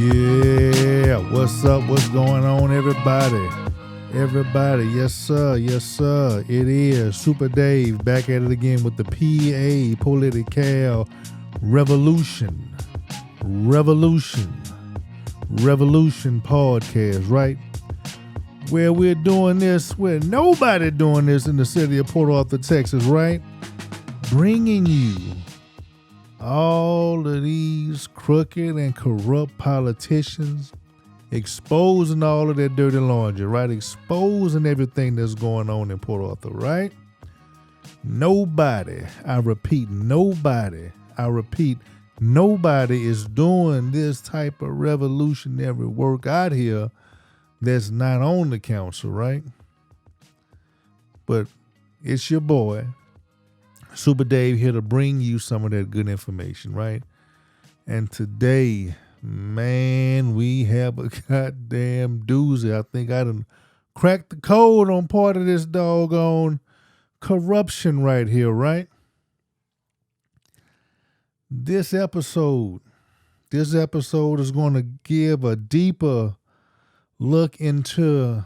Yeah, what's up? What's going on, everybody? Everybody, yes sir, yes sir. It is Super Dave back at it again with the PA Political Revolution podcast, right? Where we're doing this, where nobody doing this in the city of Port Arthur, Texas, right? Bringing you all of these crooked and corrupt politicians, exposing all of their dirty laundry, right? Exposing everything that's going on in Port Arthur, right? Nobody, I repeat, nobody is doing this type of revolutionary work out here that's not on the council, right? But it's your boy, Super Dave, here to bring you some of that good information, right? And today, man, we have a goddamn doozy. I think I done cracked the code on part of this doggone corruption right here, right? This episode is going to give a deeper look into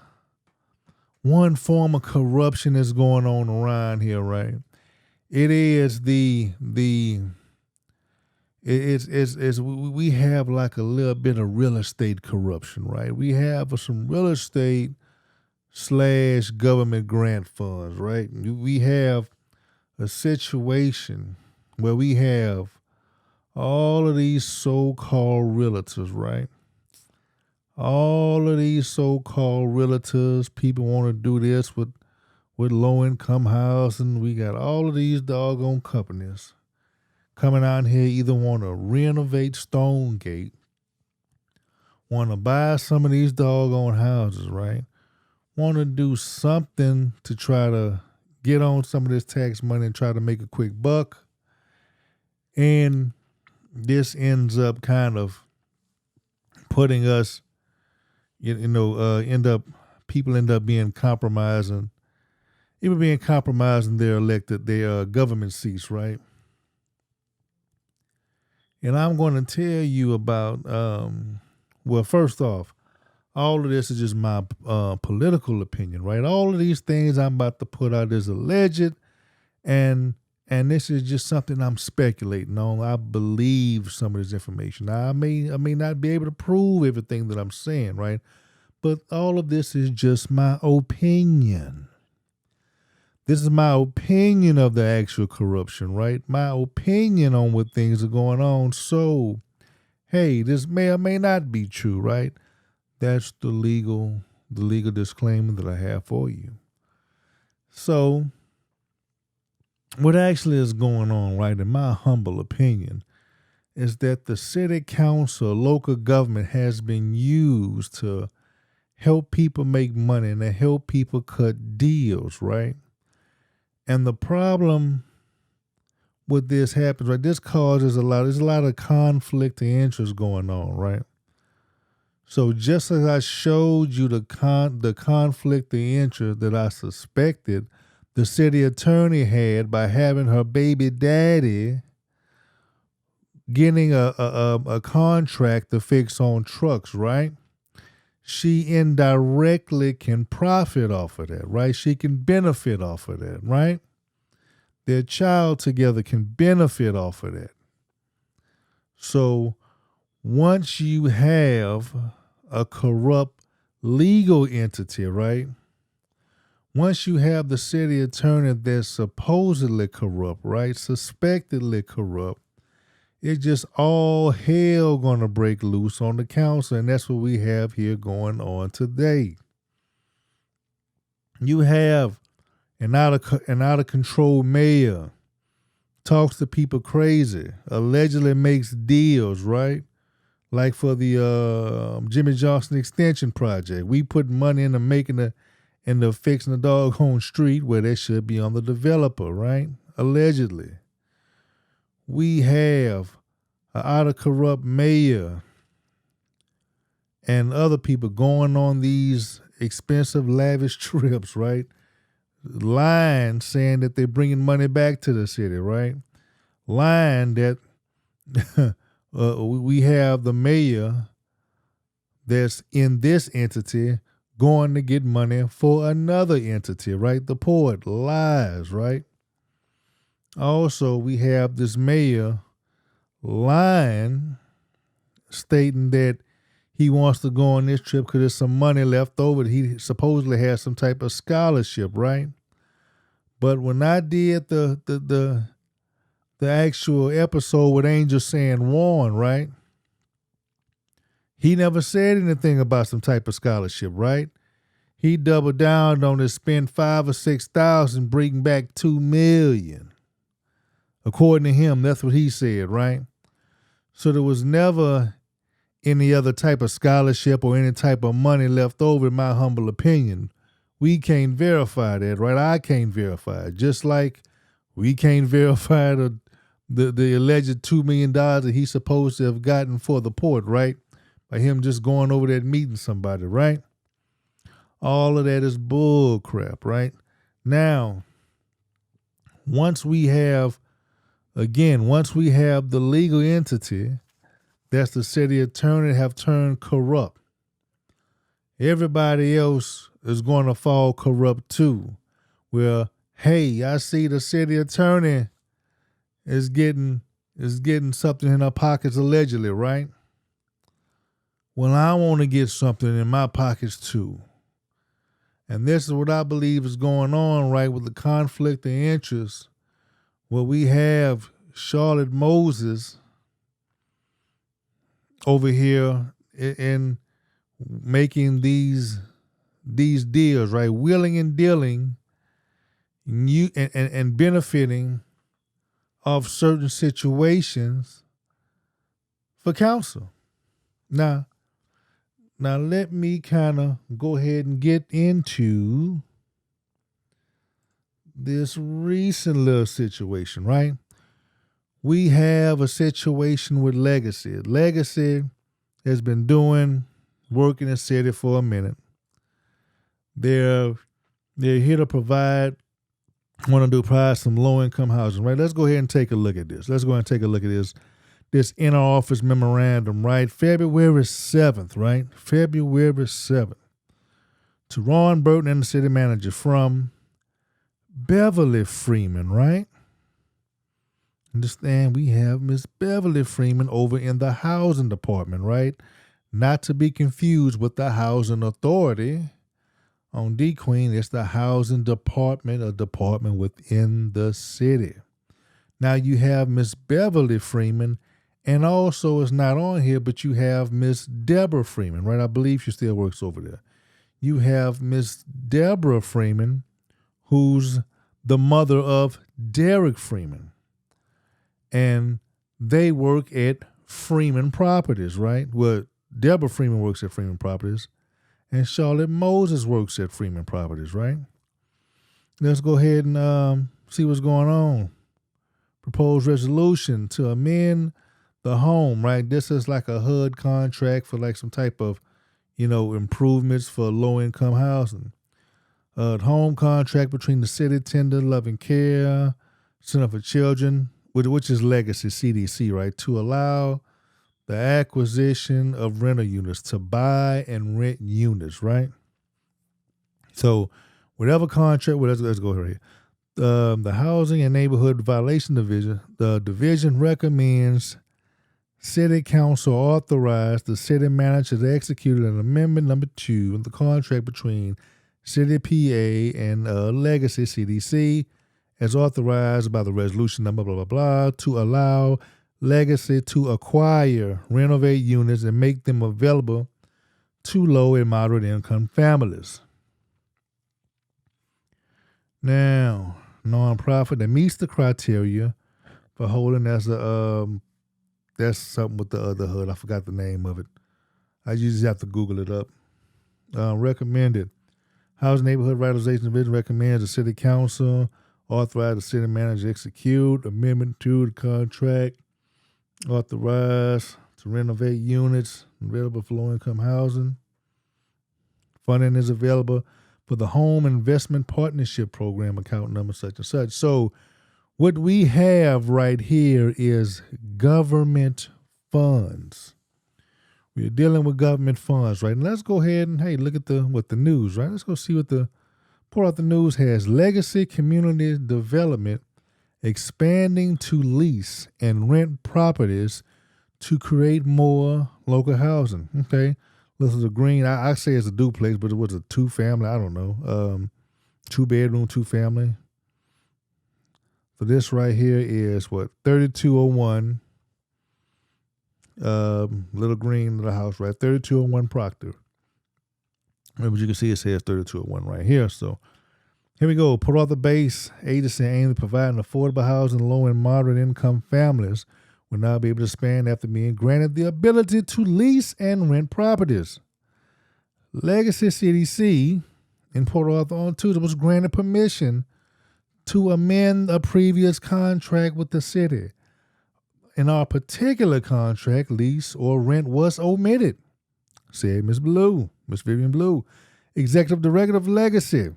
one form of corruption that's going on around here, right? It is we have like a little bit of real estate corruption, right? We have some real estate / government grant funds, right? We have a situation where we have all of these so-called realtors, right? All of these so-called realtors, people want to do this with low-income housing. We got all of these doggone companies coming out here, either want to renovate Stonegate, want to buy some of these doggone houses, right? Want to do something to try to get on some of this tax money and try to make a quick buck. And this ends up kind of putting us, people end up being compromising. Even being compromised in their government seats, right? And I'm going to tell you about, well, first off, all of this is just my political opinion, right? All of these things I'm about to put out is alleged, and this is just something I'm speculating on. I believe some of this information. Now, I may not be able to prove everything that I'm saying, right? But all of this is just my opinion. This is my opinion of the actual corruption, right? My opinion on what things are going on. So, hey, this may or may not be true, right? That's the legal disclaimer that I have for you. So, what actually is going on, right, in my humble opinion, is that the city council, local government has been used to help people make money and to help people cut deals, right? And the problem with this happens, right? This causes there's a lot of conflict of interest going on, right? So just as I showed you the conflict of interest that I suspected the city attorney had by having her baby daddy getting a contract to fix on trucks, right? She indirectly can profit off of that, right? She can benefit off of that, right? Their child together can benefit off of that. So once you have a corrupt legal entity, right? Once you have the city attorney that's supposedly corrupt, right? Suspectedly corrupt, it's just all hell gonna break loose on the council, and that's what we have here going on today. You have an out of control mayor, talks to people crazy, allegedly makes deals, right? Like for the Jimmy Johnson Extension Project, we put money into fixing the doggone street where they should be on the developer, right? Allegedly. we have an out of corrupt mayor and other people going on these expensive, lavish trips, right? Lying, saying that they're bringing money back to the city, right? Lying that we have the mayor that's in this entity going to get money for another entity, right? The poet lies, right? Also, we have this mayor lying, stating that he wants to go on this trip because there's some money left over. He supposedly has some type of scholarship, right? But when I did the actual episode with Angel San Juan, right? He never said anything about some type of scholarship, right? He doubled down on it, spend 5,000 or 6,000, bring back 2 million. According to him, that's what he said, right? So there was never any other type of scholarship or any type of money left over, in my humble opinion. We can't verify that, right? I can't verify it. Just like we can't verify the alleged $2 million that he's supposed to have gotten for the port, right? By him just going over there and meeting somebody, right? All of that is bull crap, right? Now, once we have the legal entity, that's the city attorney, have turned corrupt, everybody else is going to fall corrupt too. Well, hey, I see the city attorney is getting something in her pockets allegedly, right? Well, I want to get something in my pockets too. And this is what I believe is going on, right, with the conflict of interest, where we have Charlotte Moses over here in making these deals, right, wheeling and dealing and benefiting of certain situations for counsel. Now let me kind of go ahead and get into this recent little situation, right? We have a situation with Legacy. Legacy has been doing work in the city for a minute. They're here to provide some low-income housing, right? Let's go ahead and take a look at this. This inner office memorandum, right? February 7th, right? February 7th. To Ron Burton and the city manager from Beverly Freeman, right? Understand, we have Miss Beverly Freeman over in the housing department, right? Not to be confused with the housing authority. On D Queen, it's the housing department, a department within the city. Now you have Miss Beverly Freeman, and also it's not on here, but you have Miss Deborah Freeman, right? I believe she still works over there. You have Miss Deborah Freeman, who's the mother of Derek Freeman. And they work at Freeman Properties, right? Well, Deborah Freeman works at Freeman Properties, and Charlotte Moses works at Freeman Properties, right? Let's go ahead and see what's going on. Proposed resolution to amend the home, right? This is like a HUD contract for like some type of, improvements for low-income housing. Home contract between the city, Tender Loving Care, Center for Children, which is Legacy CDC, right? To allow the acquisition of rental units, to buy and rent units, right? So whatever contract, let's go here. The Housing and Neighborhood Violation Division, the division recommends City Council authorize the city manager to execute an amendment number 2 of the contract between City PA and Legacy CDC as authorized by the resolution number blah, blah, blah, to allow Legacy to acquire, renovate units and make them available to low and moderate income families. Now, nonprofit that meets the criteria for holding as that's something with the other HUD. I forgot the name of it. I usually have to Google it up. Recommended. Housing Neighborhood Revitalization Division recommends the City Council Authorize the city manager to execute amendment to the contract. Authorize to renovate units available for low-income housing. Funding is available for the Home Investment Partnership Program, account number such and such. So what we have right here is government funds. We're dealing with government funds, right? And let's go ahead and, hey, look at what the news, right? Let's go see what Port Arthur News has. Legacy Community Development expanding to lease and rent properties to create more local housing. Okay. This is a green, I say it's a duplex, but it was a 2-family, I don't know. 2-bedroom, 2-family. So this right here is 3201 little green little house, right? 3201 Proctor. But you can see it says 3201 right here. So here we go. Port Arthur base agency aimed at providing affordable housing to low and moderate income families will now be able to expand after being granted the ability to lease and rent properties. Legacy CDC in Port Arthur on Tuesday was granted permission to amend a previous contract with the city. In our particular contract, lease or rent was omitted, said Ms. Vivian Blue, Executive Director of Legacy.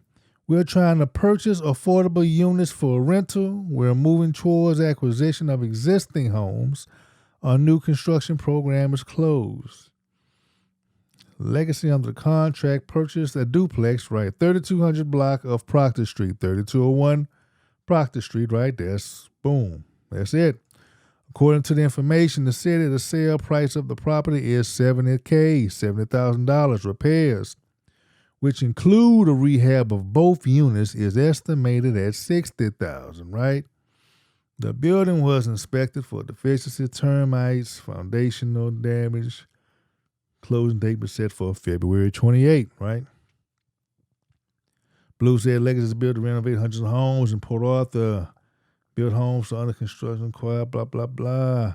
We're trying to purchase affordable units for rental. We're moving towards acquisition of existing homes. Our new construction program is closed. Legacy under the contract purchased a duplex, right? 3200 block of Proctor Street, 3201 Proctor Street, right? That's it. According to the information, the sale price of the property is $70,000. Repairs, which include a rehab of both units, is estimated at $60,000, right? The building was inspected for deficiency, termites, foundational damage. Closing date was set for February 28, right? Blue said Legacy is built to renovate hundreds of homes in Port Arthur. Build homes under construction, blah, blah, blah.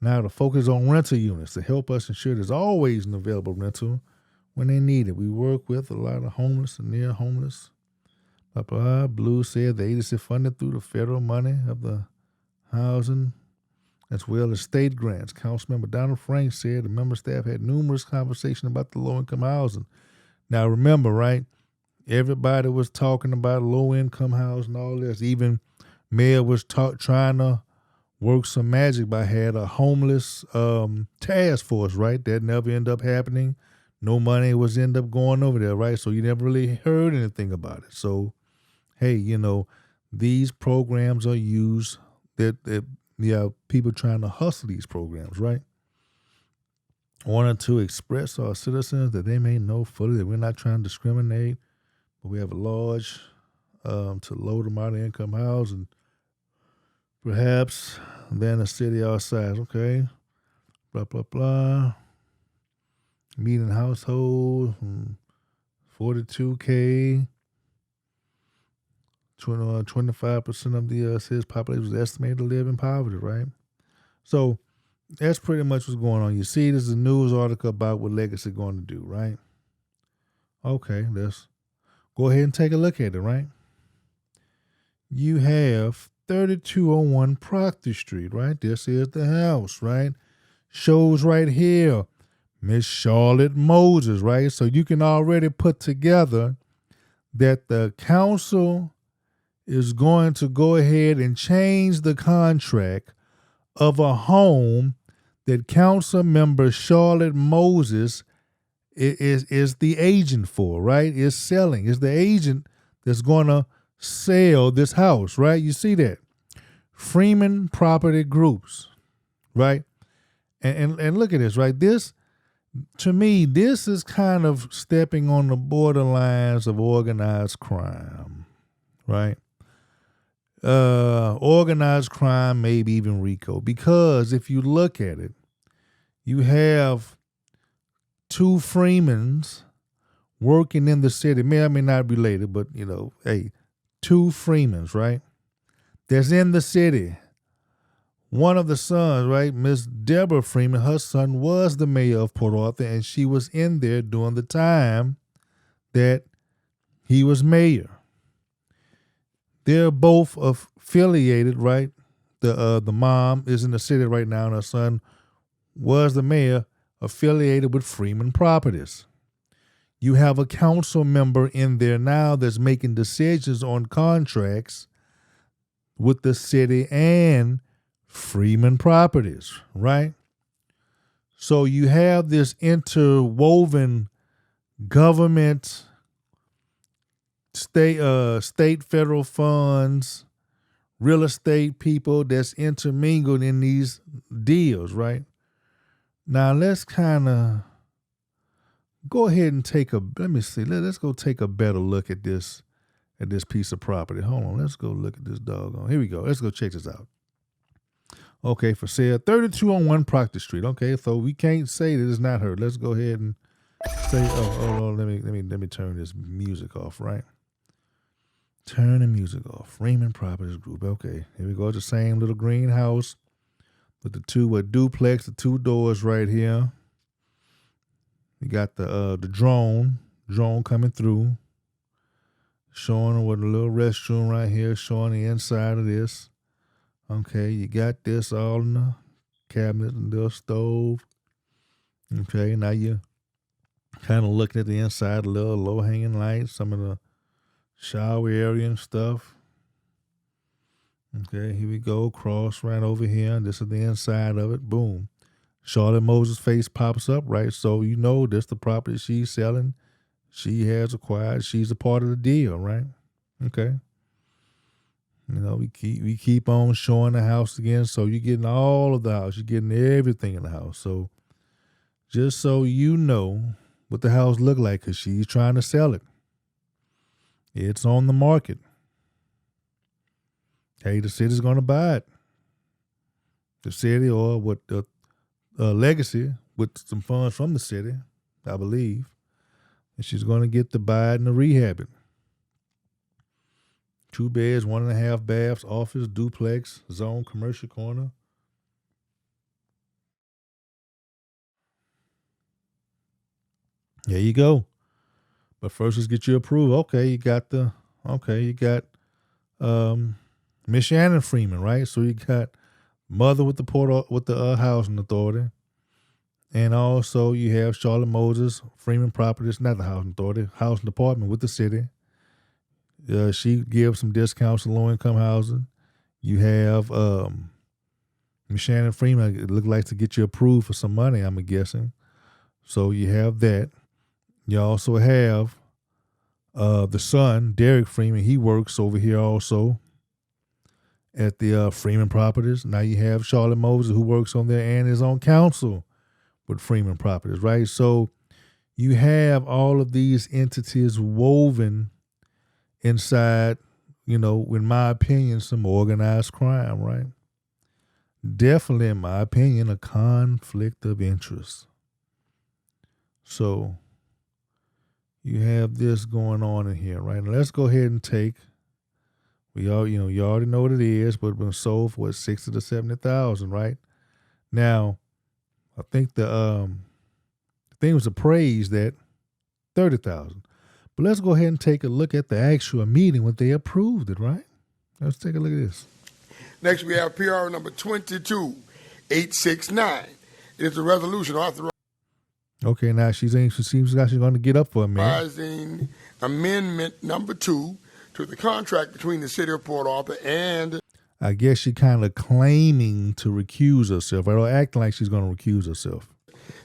Now the focus on rental units to help us ensure there's always an available rental when they need it. We work with a lot of homeless and near homeless. Blah, blah. Blue said the agency funded through the federal money of the housing as well as state grants. Councilmember Donald Frank said the member staff had numerous conversations about the low-income housing. Now remember, right, everybody was talking about low-income housing and all this. Even Mayor was trying to work some magic by had a homeless task force, right? That never ended up happening. No money was end up going over there, right? So you never really heard anything about it. So, hey, these programs are used that people trying to hustle these programs, right? Wanted to express our citizens that they may know fully that we're not trying to discriminate, but we have a large to low to moderate income housing, perhaps than a city our size. Okay, blah blah blah. Median household, 42K. 25% of the city's population was estimated to live in poverty, right? So that's pretty much what's going on. You see, this is a news article about what Legacy going to do, right? Okay, let's go ahead and take a look at it, right? You have 3201 Proctor Street, right? This is the house, right? Shows right here, Miss Charlotte Moses, right? So you can already put together that the council is going to go ahead and change the contract of a home that council member Charlotte Moses is the agent for, right? Is selling. Is the agent that's going to sell this house, right? You see that? Freeman Property Groups, right? And look at this, right? This, to me, this is kind of stepping on the borderlines of organized crime, right? Organized crime, maybe even RICO, because if you look at it, you have two Freemans working in the city. May or may not be related, but hey, two Freemans, right? That's in the city. One of the sons, right, Miss Deborah Freeman, her son was the mayor of Port Arthur, and she was in there during the time that he was mayor. They're both affiliated, right? The mom is in the city right now, and her son was the mayor, affiliated with Freeman Properties. You have a council member in there now that's making decisions on contracts with the city and Freeman Properties, right? So you have this interwoven government, state, federal funds, real estate people that's intermingled in these deals, right? Now let's kind of go ahead and let's go take a better look at this piece of property. Hold on, let's go look at this doggone. Here we go. Let's go check this out. Okay, for sale, 3201 Proctor Street. Okay, so we can't say that it's not her. Let's go ahead and say, let me turn this music off, right? Turn the music off. Freeman Properties Group. Okay, here we go. It's the same little green house with the duplex, the 2 doors right here. You got the drone coming through, showing with a little restroom right here, showing the inside of this. Okay, you got this all in the cabinet and the stove. Okay, now you're kind of looking at the inside, a little low-hanging lights, some of the shower area and stuff. Okay, here we go, cross right over here. This is the inside of it. Boom. Charlotte Moses' face pops up, right? So you know this the property she's selling. She has acquired. She's a part of the deal, right? Okay. You know, we keep on showing the house again. So you're getting all of the house. You're getting everything in the house. So just so you know what the house look like, because she's trying to sell it. It's on the market. Hey, the city's going to buy it. The city or what the Legacy with some funds from the city, I believe. And she's going to get to buy it and to rehab it. 2 beds, 1.5 baths, office, duplex, zone, commercial corner. There you go. But first, let's get you approved. Okay, you got Miss Shannon Freeman, right? So you got mother with the housing authority, and also you have Charlotte Moses, Freeman Properties, not the housing authority, housing department with the city. She gives some discounts to low income housing. You have Miss Shannon Freeman. It looked like to get you approved for some money, I'm guessing. So you have that. You also have the son, Derek Freeman. He works over here also at the Freeman Properties. Now you have Charlotte Moses, who works on there and is on council with Freeman Properties, right? So you have all of these entities woven inside, in my opinion, some organized crime, right? Definitely, in my opinion, a conflict of interest. So you have this going on in here, right? Now let's go ahead and take. You already know what it is, but it's been sold for $60,000 to $70,000, right? Now, I think the thing was appraised at $30,000. But let's go ahead and take a look at the actual meeting when they approved it, right? Let's take a look at this. Next, we have PR number 22869. It is a resolution authorizing. Okay, now she seems like she's going to get up for a minute. Authorizing amendment number 2 to the contract between the city of Port Arthur and. I guess she kind of claiming to recuse herself, or acting like she's going to recuse herself.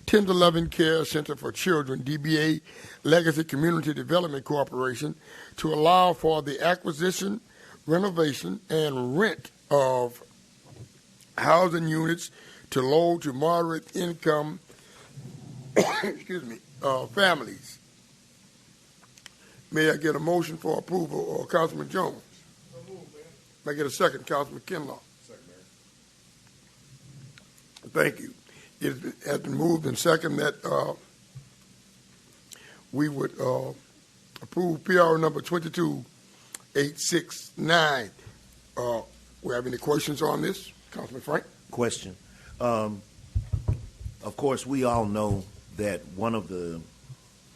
1011 Care Center for Children, DBA Legacy Community Development Corporation, to allow for the acquisition, renovation, and rent of housing units to low to moderate income families. May I get a motion for approval, or Councilman Jones? May I get a second, Councilman Kinlaw? Second, Mayor. Thank you. It has been moved and second that we would approve PR number 22869. We have any questions on this? Councilman Frank? Question. Of course, we all know that one of the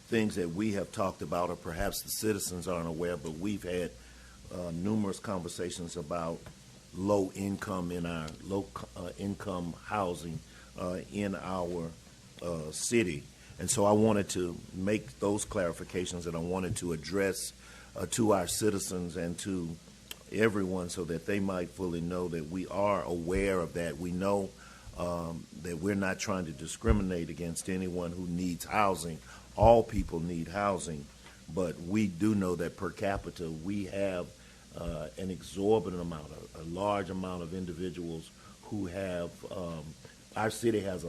things that we have talked about, or perhaps the citizens aren't aware, but we've had numerous conversations about low income in our low income housing in our city. And so I wanted to make those clarifications, and I wanted to address to our citizens and to everyone so that they might fully know that we are aware of that. We know that we're not trying to discriminate against anyone who needs housing. All people need housing, but we do know that per capita we have an exorbitant amount, a large amount of individuals who have, our city has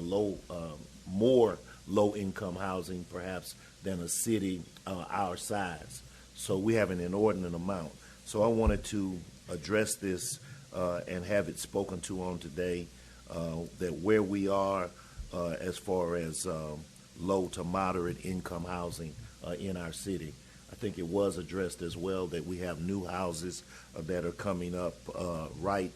more low-income housing perhaps than a city our size. So we have an inordinate amount. So I wanted to address this and have it spoken to on today, that where we are as far as low to moderate income housing in our city. I think it was addressed as well that we have new houses that are coming up right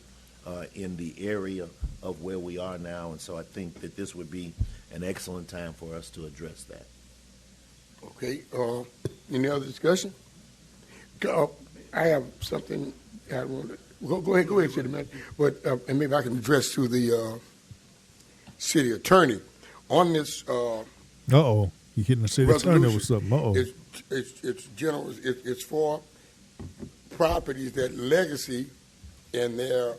in the area of where we are now, and so I think that this would be an excellent time for us to address that. Okay. Any other discussion? I have something I want to go ahead, City Manager. But and maybe I can address to the city attorney on this. You hitting the city attorney with something? It's general. It's for properties that Legacy and their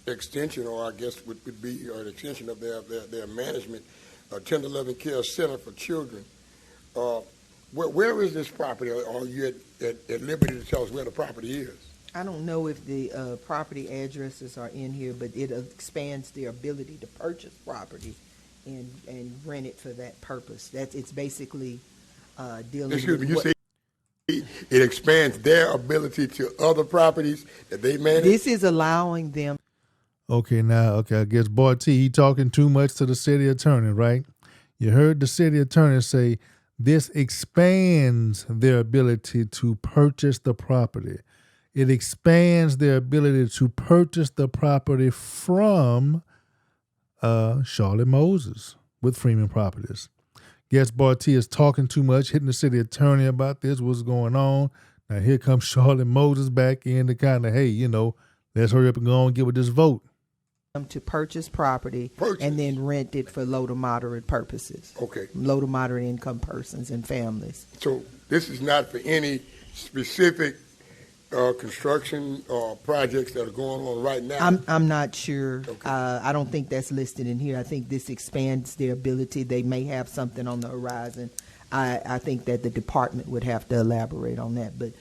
extension, or I guess would be an extension of their management, 1011 Care Center for Children. Where is this property? Are you at liberty to tell us where the property is? I don't know if the property addresses are in here, but it expands their ability to purchase property and rent it for that purpose. It's basically dealing Excuse me, with. You say it expands their ability to other properties that they manage? This is allowing them. Okay, I guess Boy T, he talking too much to the city attorney, right? You heard the city attorney say this expands their ability to purchase the property. It expands their ability to purchase the property from Charlotte Moses with Freeman Properties. Guess Boy T is talking too much, hitting the city attorney about this, what's going on. Now here comes Charlotte Moses back in to kind of, hey, let's hurry up and go on and get with this vote. To purchase property and then rent it for low to moderate purposes. Okay. Low to moderate income persons and families. So this is not for any specific construction or projects that are going on right now? I'm not sure. Okay. I don't think that's listed in here. I think this expands their ability. They may have something on the horizon. I think that the department would have to elaborate on that. But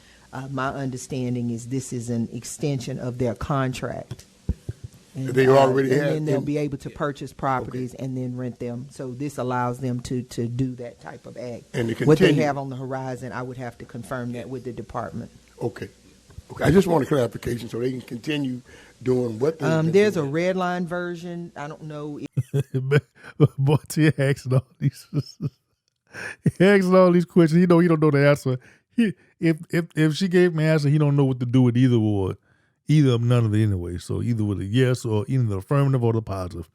my understanding is this is an extension of their contract. And, they already have. And then they'll be able to purchase properties and then rent them. So this allows them to do that type of act. And to continue. What they have on the horizon, I would have to confirm that with the department. Okay. I just want a clarification so they can continue doing what they There's a red line version. I don't know. Boy, he asking all these questions. He don't know the answer. If she gave him an answer, he don't know what to do with either of none of it anyway. So either with a yes or either the affirmative or the positive.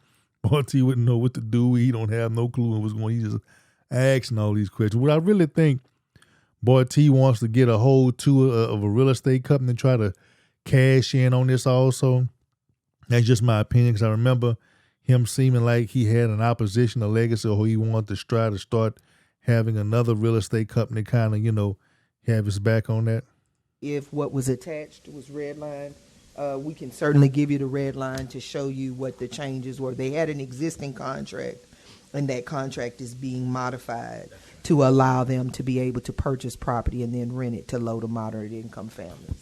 Boy, he wouldn't know what to do. He don't have no clue what's going on. He just asking all these questions. What I really think Boy T wants to get a hold to of a real estate company and try to cash in on this also. That's just my opinion, because I remember him seeming like he had an opposition to Legacy, or he wanted to try to start having another real estate company kind of, have his back on that. If what was attached was red line, we can certainly give you the red line to show you what the changes were. They had an existing contract, and that contract is being modified to allow them to be able to purchase property and then rent it to low to moderate income families.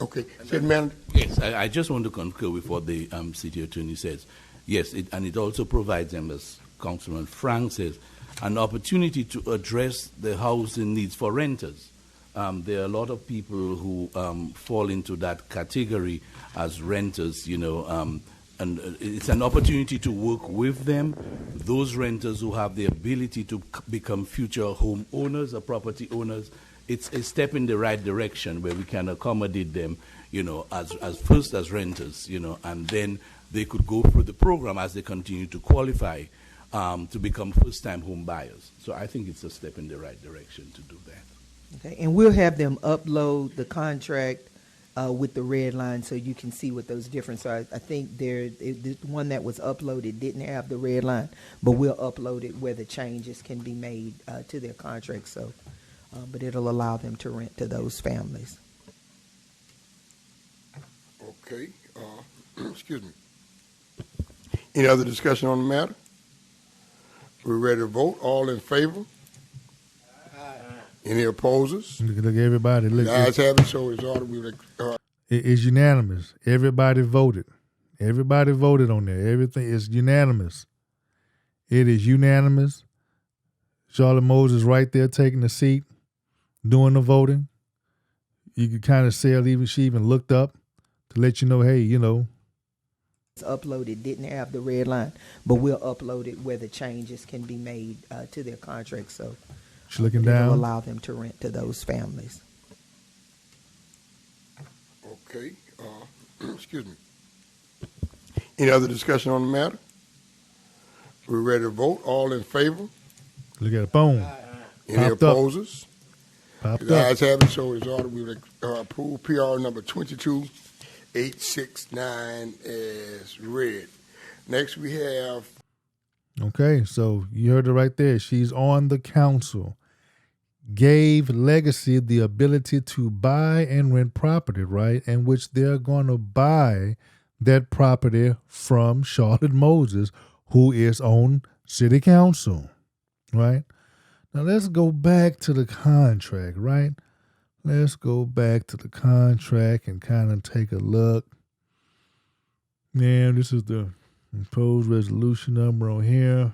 Okay. City Manager? Yes, I just want to concur with what the city attorney says. Yes, and it also provides them, as Councilman Frank says, an opportunity to address the housing needs for renters. There are a lot of people who fall into that category as renters, and it's an opportunity to work with them, those renters who have the ability to become future home owners or property owners. It's a step in the right direction where we can accommodate them, as first as renters, and then they could go through the program as they continue to qualify to become first-time home buyers. So I think it's a step in the right direction to do that. Okay, and we'll have them upload the contract with the red line so you can see what those differences are. I think the one that was uploaded didn't have the red line, but we'll upload it where the changes can be made to their contract. So, but it'll allow them to rent to those families. Okay. Excuse me. Any other discussion on the matter? We're ready to vote. All in favor? Any opposers? Look at everybody. Look, The ayes have it, so it's ordered. it's unanimous. Everybody voted. Everybody voted on there. Everything is unanimous. It is unanimous. Charlotte Moses right there taking the seat, doing the voting. You could kind of see she even looked up to let you know, hey, you know. It's uploaded didn't have the red line, but we'll upload it where the changes can be made to their contract. So She's looking it'll down. allow them to rent to those families. Okay. Excuse me. Any other discussion on the matter? We're ready to vote. All in favor? Look at it. Boom. Any Popped up. opposers? Popped The up. ayes have it, so it's ordered. We would approve PR number 22869 as read. Next, we have Okay, so you heard it right there. She's on the council. Gave Legacy the ability to buy and rent property, right? And which they're going to buy that property from Charlotte Moses, who is on city council, right? Now let's go back to the contract, right? Let's go back to the contract and kind of take a look. Yeah, this is the proposed resolution number on here.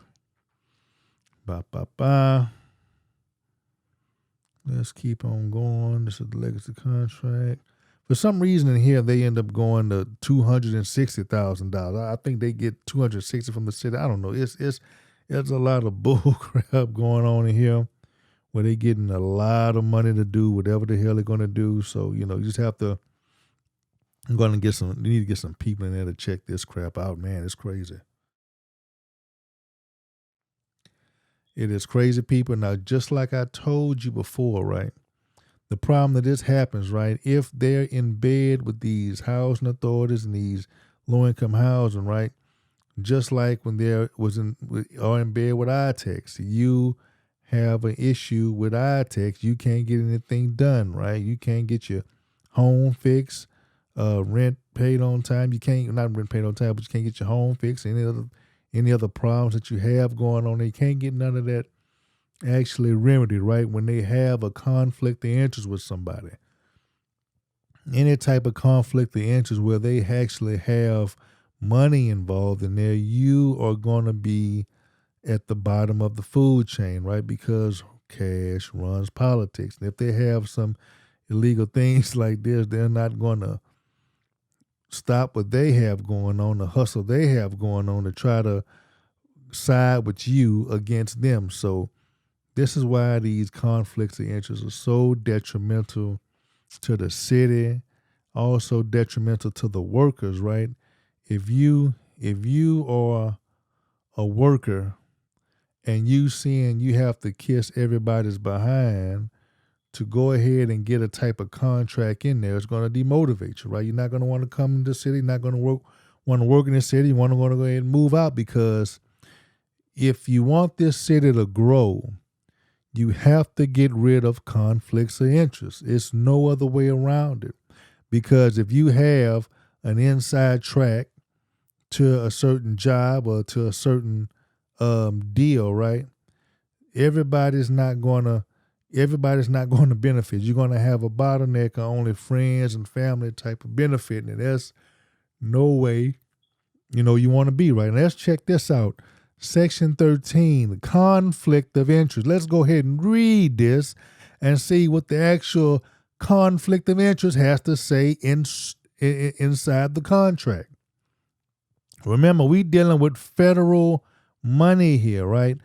Let's keep on going. This is the legacy contract. For some reason in here, they end up going to $260,000. I think they get $260 from the city. I don't know. It's a lot of bull crap going on in here where they getting a lot of money to do whatever the hell they're going to do. So, you know, you just have to, you need to get some people in there to check this crap out. Man, it's crazy. It is crazy, people. Now, just like I told you before, right? The problem that this happens, right? If they're in bed with these housing authorities and these low-income housing, right? Just like when they are in bed with ITEX, you have an issue with ITEX, you can't get anything done, right? You can't get your home fixed, rent paid on time. You can't, not rent paid on time, but you can't get your home fixed. Any other problems that you have going on, you can't get none of that actually remedied, right? When they have a conflict of interest with somebody, any type of conflict of interest where they actually have money involved in there, you are going to be at the bottom of the food chain, right? Because cash runs politics. And if they have some illegal things like this, they're not going to stop what they have going on, the hustle they have going on to try to side with you against them. So this is why these conflicts of interest are so detrimental to the city, also detrimental to the workers, right? If you are a worker and you seeing you have to kiss everybody's behind to go ahead and get a type of contract in there, it's going to demotivate you, right? You're not going to want to come to the city, not going to want to work in the city. You want to go ahead and move out, because if you want this city to grow, you have to get rid of conflicts of interest. It's no other way around it. Because if you have an inside track to a certain job or to a certain deal, right? Everybody's not going to benefit. You're going to have a bottleneck on only friends and family type of benefit, and that's no way, you want to be, right? And let's check this out. Section 13, conflict of interest. Let's go ahead and read this and see what the actual conflict of interest has to say inside the contract. Remember, we dealing with federal money here, right?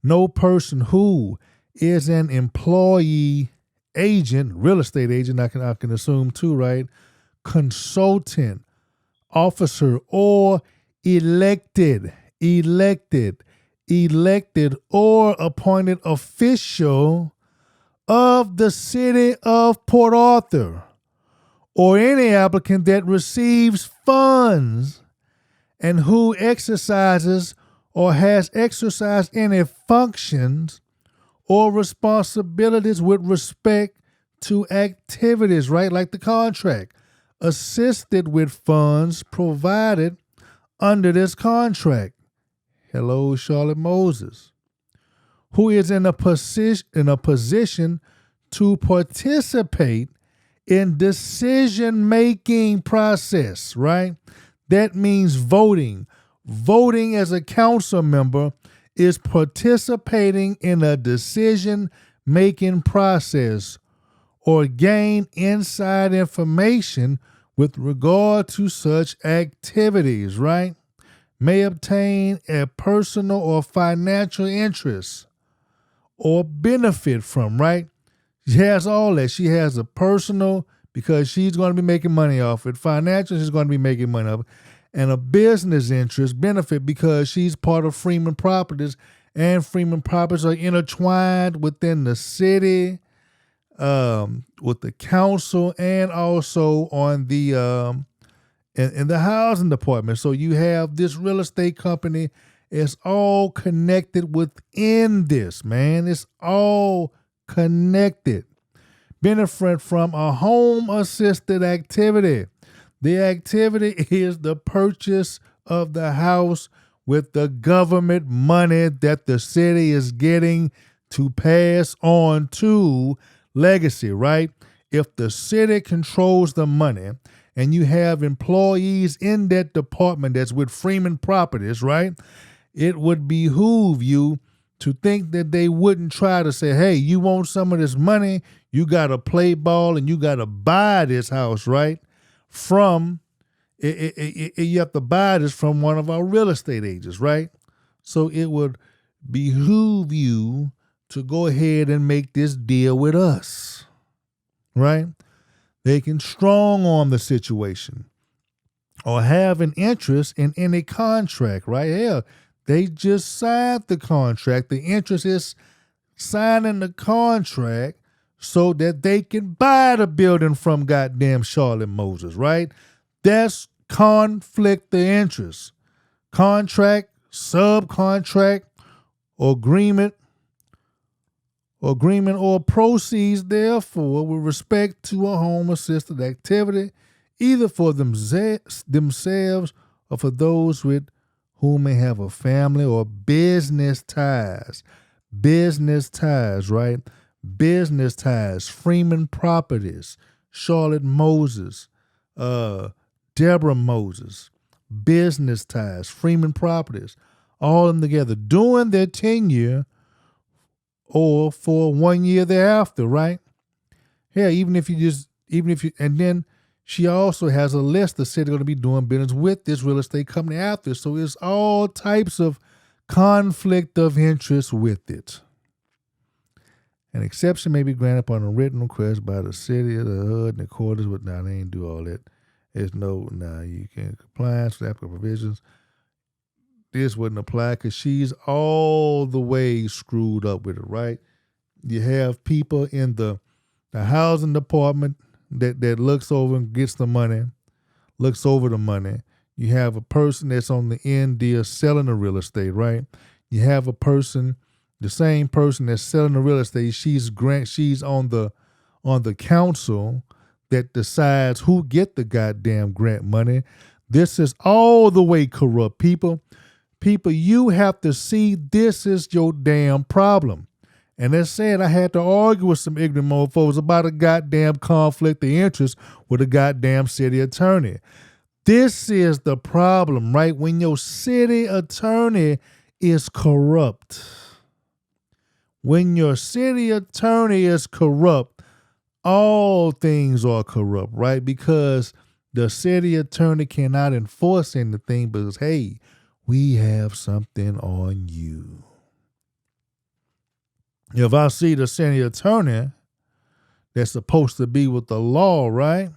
No person who is an employee, agent, real estate agent, I can assume too, right? Consultant, officer, or elected or appointed official of the city of Port Arthur, or any applicant that receives funds and who exercises or has exercised any functions or responsibilities with respect to activities, right? Like the contract, assisted with funds provided under this contract. Hello, Charlotte Moses, who is in a position to participate in decision-making process, right? That means voting. Voting as a council member is participating in a decision-making process or gain inside information with regard to such activities, right? May obtain a personal or financial interest or benefit from, right? She has all that. She has a personal, because she's going to be making money off it. Financial, she's going to be making money off it. And a business interest benefit because she's part of Freeman Properties, and Freeman Properties are intertwined within the city, with the council, and also on the in the housing department. So you have this real estate company. It's all connected within this, man. It's all connected. Benefit from a home assisted activity. The activity is the purchase of the house with the government money that the city is getting to pass on to Legacy, right? If the city controls the money and you have employees in that department that's with Freeman Properties, right? It would behoove you to think that they wouldn't try to say, hey, you want some of this money? You got to play ball and you got to buy this house, right? You have to buy this from one of our real estate agents, right? So it would behoove you to go ahead and make this deal with us, right? They can strong arm the situation or have an interest in any contract, right? Hell, they just signed the contract. The interest is signing the contract so that they can buy the building from goddamn Charlotte Moses, right? That's conflict of interest. Contract, subcontract, agreement or proceeds, therefore, with respect to a home assisted activity, either for themselves or for those with whom may have a family or business ties. Business ties, right? Business ties. Freeman Properties, Charlotte Moses, Deborah Moses. Business ties. Freeman Properties. All of them together during their tenure or for 1 year thereafter, right? Yeah, and then she also has a list of cities going to be doing business with this real estate company after. So it's all types of conflict of interest with it. An exception may be granted upon a written request by the city of the HUD and the quarters, but now they ain't do all that. There's you can't compliance with applicable provisions. This wouldn't apply because she's all the way screwed up with it, right? You have people in the housing department that looks over and gets the money, looks over the money. You have a person that's on the end deal selling the real estate, right? You have a person, the same person that's selling the real estate, she's on the council that decides who get the goddamn grant money. This is all the way corrupt, people. People, you have to see this is your damn problem. And that said, I had to argue with some ignorant mofos about a goddamn conflict of interest with a goddamn city attorney. This is the problem, right? When your city attorney is corrupt. When your city attorney is corrupt, all things are corrupt, right? Because the city attorney cannot enforce anything because, hey, we have something on you. If I see the city attorney that's supposed to be with the law, right?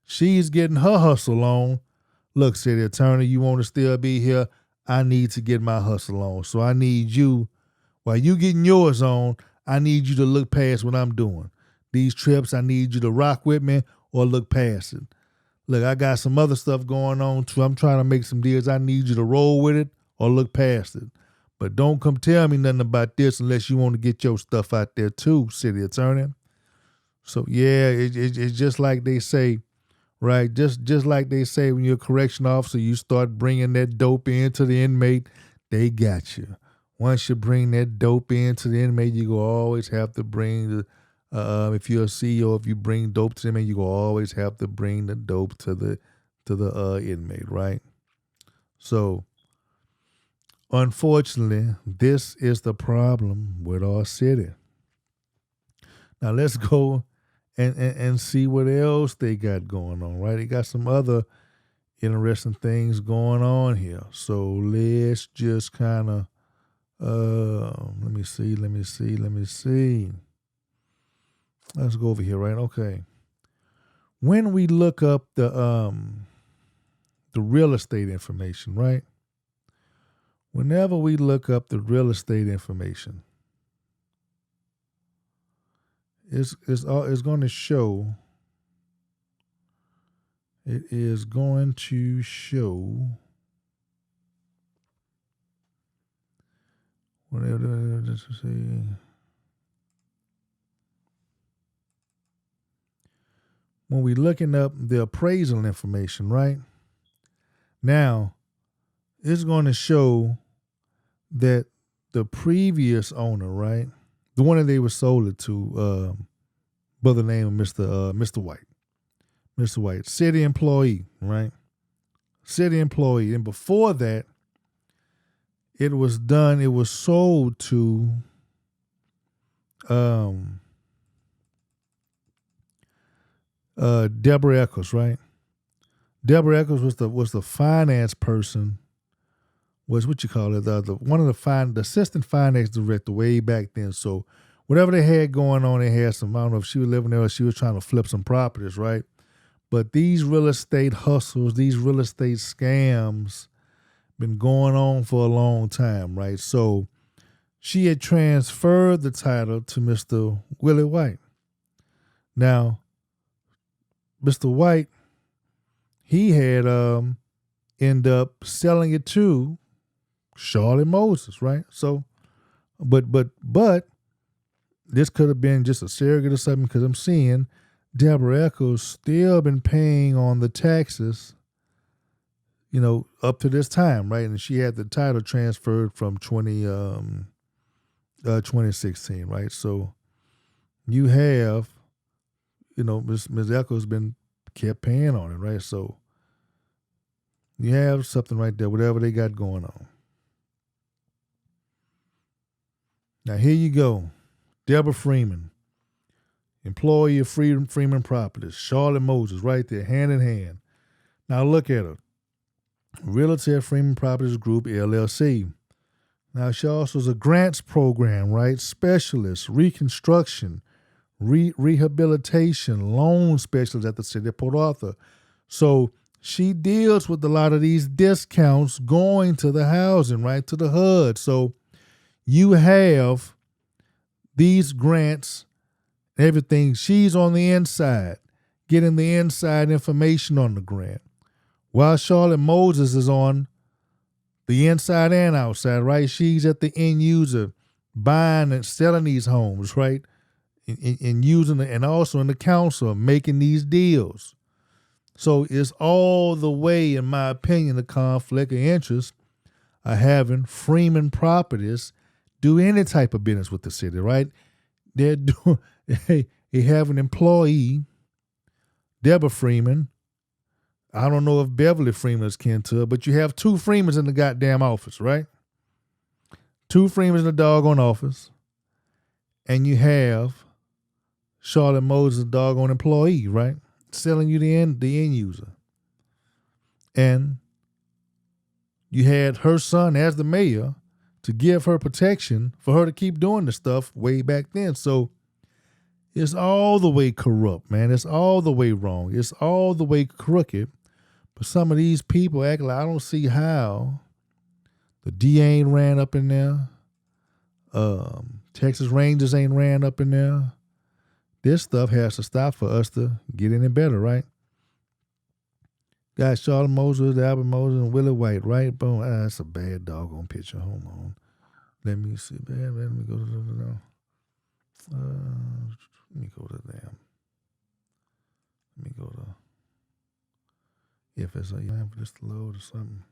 She's getting her hustle on. Look, city attorney, you want to still be here? I need to get my hustle on. So I need you, while you getting yours on, I need you to look past what I'm doing. These trips, I need you to rock with me or look past it. Look, I got some other stuff going on too. I'm trying to make some deals. I need you to roll with it or look past it. But don't come tell me nothing about this unless you want to get your stuff out there too, city attorney. So yeah, it's just like they say, right? Just like they say when you're a correction officer, you start bringing that dope into the inmate, they got you. Once you bring that dope into the inmate, you go always have to bring the if you're a CEO, if you bring dope to the inmate, you go always have to bring the dope to the inmate, right? So unfortunately, this is the problem with our city. Now let's go and see what else they got going on, right? They got some other interesting things going on here. So let's just kind of let me see. Let's go over here, right? Okay. When we look up the real estate information, right? Whenever we look up the real estate information, it's going to show. It is going to show. Whatever. Let's see. When we looking up the appraisal information, right? Now, it's going to show that the previous owner, right, the one that they were sold it to, by the name of Mr. White, city employee, right? City employee, and before that, it was sold to Deborah Eccles, right? Deborah Eccles was the finance person, was what you call it, the assistant finance director way back then. So whatever they had going on, they had some, I don't know if she was living there or she was trying to flip some properties, right? But these real estate hustles, these real estate scams been going on for a long time, right? So she had transferred the title to Mr. Willie White. Now, Mr. White, he had end up selling it to Charlotte Moses, right? So, but this could have been just a surrogate or something, because I'm seeing Deborah Eccles still been paying on the taxes, up to this time, right? And she had the title transferred from 2016, right? So you have, Ms. Eccles kept paying on it, right? So you have something right there, whatever they got going on. Now here you go. Deborah Freeman, employee of Freeman Properties, Charlotte Moses, right there, hand in hand. Now look at her. Realtor Freeman Properties Group, LLC. Now she also is a grants program, right? Specialist, reconstruction, rehabilitation, loan specialist at the City of Port Arthur. So she deals with a lot of these discounts going to the housing, right, to the HUD. So you have these grants, everything. She's on the inside, getting the inside information on the grant, while Charlotte Moses is on the inside and outside, right? She's at the end user, buying and selling these homes, right? And using it, and also in the council, making these deals. So it's all the way, in my opinion, the conflict of interest of having Freeman Properties do any type of business with the city, right? They have an employee, Deborah Freeman. I don't know if Beverly Freeman is kin to her, but you have two Freemans in the goddamn office, right? Two Freemans in the doggone office. And you have Charlotte Moses, the doggone employee, right? Selling you the end user. And you had her son as the mayor to give her protection for her to keep doing the stuff way back then. So it's all the way corrupt, man. It's all the way wrong. It's all the way crooked. But some of these people act like, I don't see how the DA ain't ran up in there. Texas Rangers ain't ran up in there. This stuff has to stop for us to get any better, right? Got Charlotte Moses, Albert Moses, and Willie White, right? Boom. That's a bad doggone picture. Hold on. Let me see. Let me go to the let me go to damn. Let me go to if it's a time for this to load or something.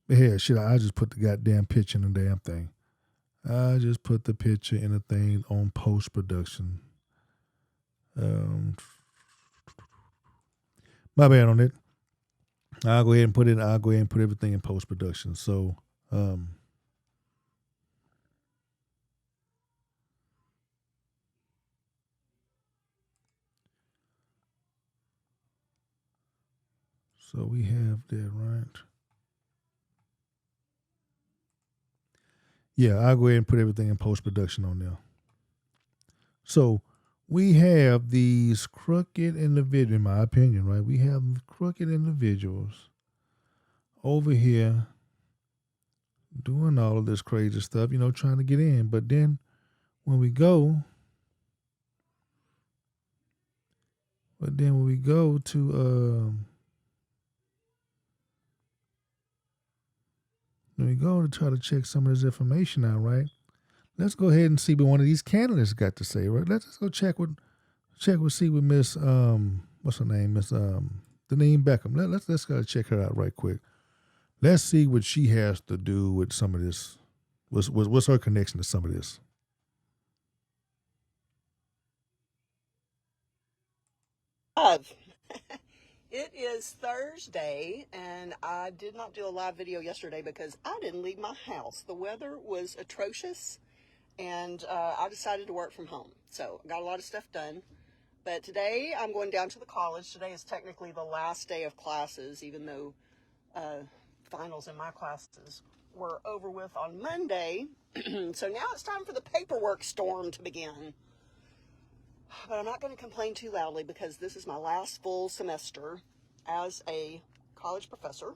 But here, shit, I just put the goddamn picture in the damn thing. I just put the picture in the thing on post-production. My bad on it. I'll go ahead and put everything in post-production. So, so we have that, right? Yeah, I'll go ahead and put everything in post-production on there. So we have these crooked individuals, in my opinion, right? We have crooked individuals over here doing all of this crazy stuff, trying to get in. But then when we go to try to check some of this information out, right? Let's go ahead and see what one of these candidates got to say, right? Let's go see what Miss what's her name, Miss Deneen Beckham. Let's go check her out right quick. Let's see what she has to do with some of this. What's her connection to some of this? It is Thursday, and I did not do a live video yesterday because I didn't leave my house. The weather was atrocious, and I decided to work from home. So I got a lot of stuff done. But today I'm going down to the college. Today is technically the last day of classes, even though finals in my classes were over with on Monday. So now it's time for the paperwork storm to begin. But I'm not going to complain too loudly because this is my last full semester as a college professor.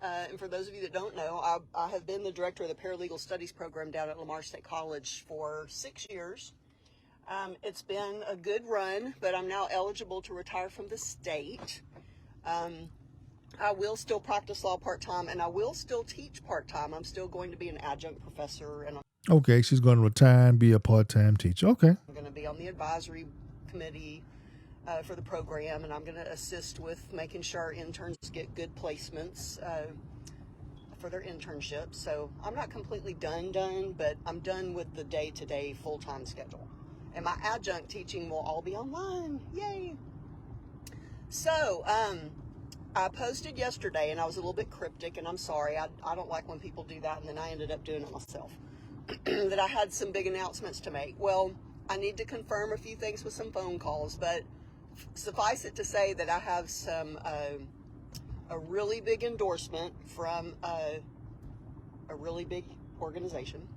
And for those of you that don't know, I have been the director of the Paralegal Studies program down at Lamar State College for 6 years. It's been a good run, but I'm now eligible to retire from the state. I will still practice law part-time, and I will still teach part-time. I'm still going to be an adjunct professor, and Okay, she's going to retire and be a part-time teacher. Okay. I'm going to be on the advisory committee for the program, and I'm going to assist with making sure our interns get good placements for their internships. So I'm not completely done, but I'm done with the day-to-day full-time schedule. And my adjunct teaching will all be online. Yay! So I posted yesterday, and I was a little bit cryptic, and I'm sorry. I don't like when people do that, and then I ended up doing it myself. That I had some big announcements to make. Well, I need to confirm a few things with some phone calls, but suffice it to say that I have some a really big endorsement from a really big organization,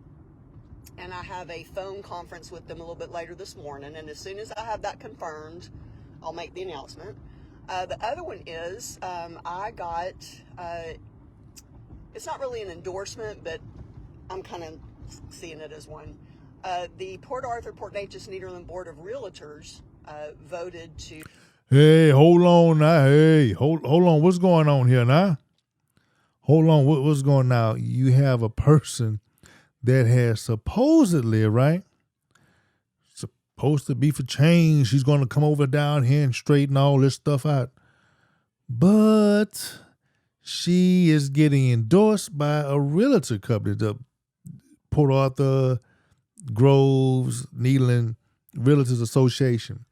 and I have a phone conference with them a little bit later this morning, and as soon as I have that confirmed, I'll make the announcement. The other one is I got, it's not really an endorsement, but I'm kind of seeing it as one. The Port Arthur, Port Neches, Nederland Board of Realtors voted to... Hey, hold on now. Hey, hold on. What's going on here now? Hold on. What's going on now? You have a person that has supposedly, right, supposed to be for change. She's going to come over down here and straighten all this stuff out. But she is getting endorsed by a realtor company, the Port Arthur, Groves, Nederland Realtors Association.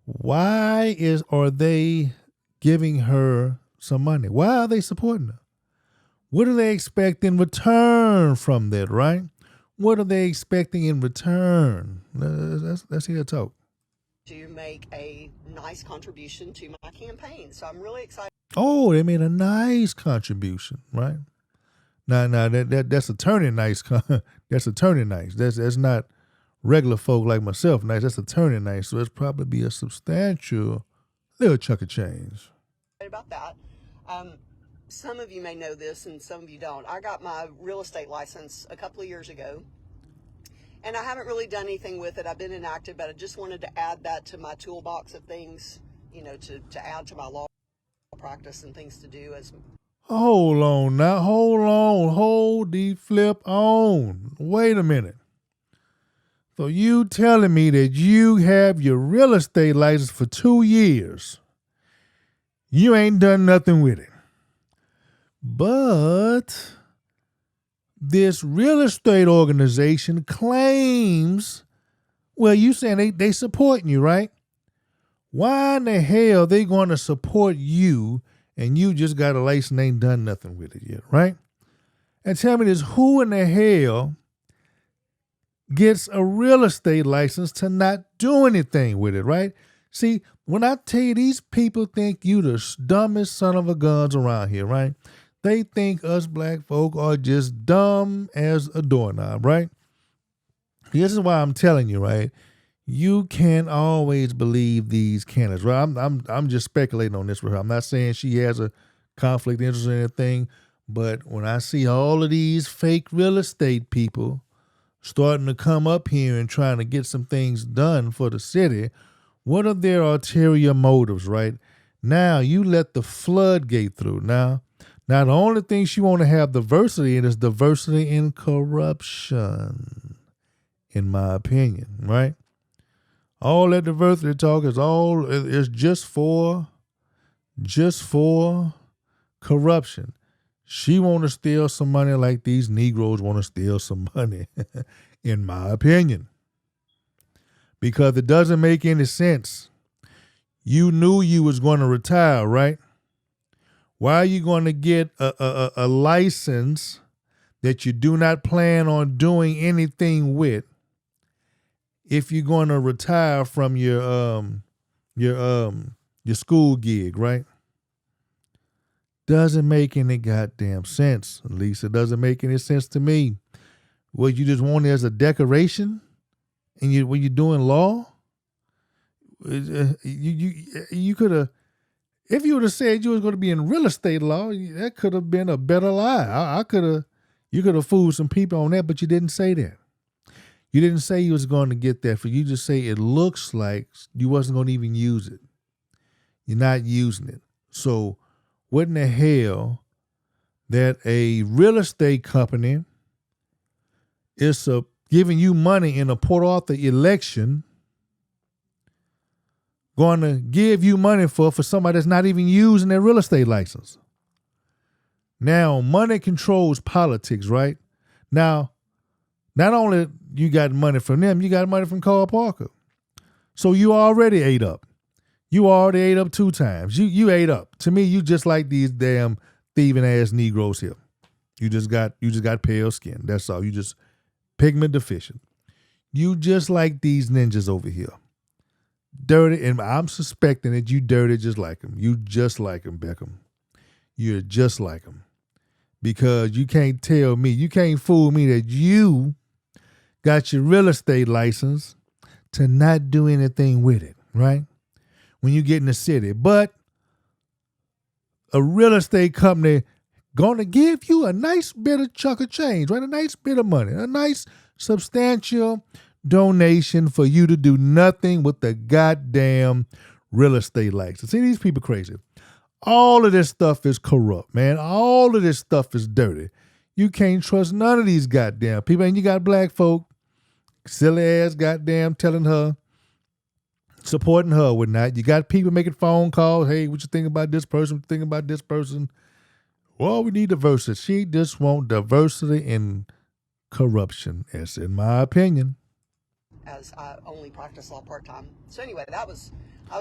Why are they giving her some money? Why are they supporting her? What do they expect in return from that, right? What are they expecting in return? Let's hear her talk. To make a nice contribution to my campaign. So I'm really excited. Oh, they made a nice contribution, right? Now that's attorney nice. That's attorney nice. That's not regular folk like myself nice. That's attorney nice. So it's probably be a substantial little chunk of change. About that. some of you may know this and some of you don't. I got my real estate license a couple of years ago, and I haven't really done anything with it. I've been inactive, but I just wanted to add that to my toolbox of things, you know, to add to my law practice and things to do as. Hold on now. Hold on. Hold the flip on. Wait a minute. So you telling me that you have your real estate license for 2 years. You ain't done nothing with it. But this real estate organization claims, well, you saying they supporting you, right? Why in the hell they going to support you and you just got a license and ain't done nothing with it yet, right? And tell me this, who in the hell gets a real estate license to not do anything with it, right? See, when I tell you these people think you the dumbest son of a guns around here, right? They think us black folk are just dumb as a doorknob, right? This is why I'm telling you, right? You can't always believe these candidates, right? I'm just speculating on this with her. I'm not saying she has a conflict of interest or anything, but when I see all of these fake real estate people starting to come up here and trying to get some things done for the city, what are their ulterior motives, right? Now, you let the floodgate through. Now, the only thing she want to have diversity in is diversity in corruption, in my opinion, right? All that diversity talk is just for corruption. She want to steal some money like these Negroes want to steal some money, in my opinion. Because it doesn't make any sense. You knew you was going to retire, right? Why are you going to get a license that you do not plan on doing anything with if you're going to retire from your school gig, right? Doesn't make any goddamn sense. At least it doesn't make any sense to me. What, you just want it as a decoration? And when you're doing law? You could have, if you would have said you was going to be in real estate law, that could have been a better lie. You could have fooled some people on that, but you didn't say that. You didn't say you was going to get that. For you just say it looks like you wasn't going to even use it. You're not using it. So what in the hell that a real estate company is giving you money in a Port Arthur election going to give you money for somebody that's not even using their real estate license? Now, money controls politics, right? Now, not only you got money from them, you got money from Carl Parker. So you already ate up. You already ate up 2 times. You ate up. To me, you just like these damn thieving ass Negroes here. You just got pale skin. That's all. You just pigment deficient. You just like these ninjas over here. Dirty, and I'm suspecting that you dirty just like them. You just like them, Beckham. You're just like them. Because you can't tell me, you can't fool me that you got your real estate license to not do anything with it, right? When you get in the city. But a real estate company gonna give you a nice bit of chunk of change, right? A nice bit of money, a nice substantial donation for you to do nothing with the goddamn real estate license. See, these people crazy. All of this stuff is corrupt, man. All of this stuff is dirty. You can't trust none of these goddamn people. And you got black folk, silly ass goddamn telling her, supporting her or whatnot. You got people making phone calls. Hey, what you think about this person? What you think about this person? Well, we need diversity. She just want diversity in corruption, as in my opinion. As I only practice law part-time. So anyway, I was